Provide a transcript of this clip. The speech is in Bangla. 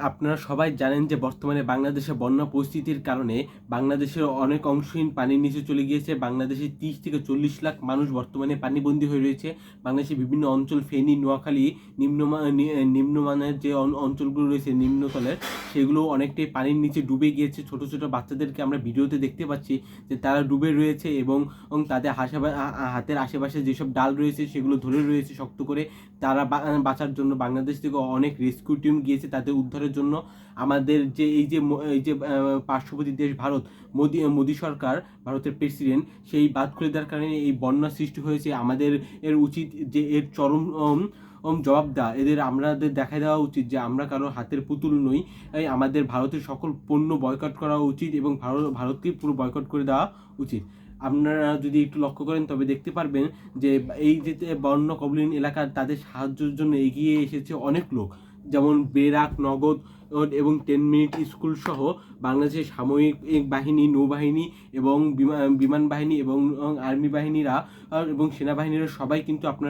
আপনারা সবাই জানেন যে বর্তমানে বাংলাদেশে বন্যা পরিস্থিতির কারণে বাংলাদেশের অনেক অংশহীন পানির নিচে চলে গিয়েছে। বাংলাদেশে ৩০ থেকে ৪০ লাখ মানুষ বর্তমানে পানিবন্দী হয়ে রয়েছে। বাংলাদেশের বিভিন্ন অঞ্চল ফেনী, নোয়াখালী নিম্নমানের যে অঞ্চলগুলো রয়েছে নিম্নতলের, সেগুলো অনেকটাই পানির নিচে ডুবে গিয়েছে। ছোট ছোট বাচ্চাদেরকে আমরা ভিডিওতে দেখতে পাচ্ছি যে তারা ডুবে রয়েছে এবং তাদের হাতের আশেপাশে যেসব ডাল রয়েছে সেগুলো ধরে রয়েছে শক্ত করে। তারা বাঁচার জন্য বাংলাদেশ থেকে অনেক রেস্কিউ টিম গিয়েছে তাদের উদ্ধারের জন্য। আমাদের যে এই যে পার্শ্ববর্তী দেশ ভারত, মোদি সরকার, ভারতের প্রেসিডেন্ট, সেই বাঁধ খুলে দেওয়ার কারণে এই বন্যা সৃষ্টি হয়েছে। আমাদের উচিত যে এর চরম জবাব দেওয়া। আমাদের দেখা দেওয়া উচিত যে আমরা কারো হাতের পুতুল নই। আমাদের ভারতের সকল পণ্য বয়কট করা উচিত এবং ভারতকে পুরো বয়কট করে দেওয়া উচিত। আপনারা যদি একটু লক্ষ্য করেন তবে দেখতে পারবেন যে এই যে বন্য কবলিন এলাকার তাদের সাহায্যের জন্য এগিয়ে এসেছে অনেক লোক, যেমন বেরাক, নগদ এবং 10 মিনিট স্কুল সহ বাংলাদেশের সামরিক বাহিনী, নৌবাহিনী এবং বিমান বাহিনী এবং আর্মি বাহিনীরা এবং সেনাবাহিনীরা সবাই কিন্তু আপনারা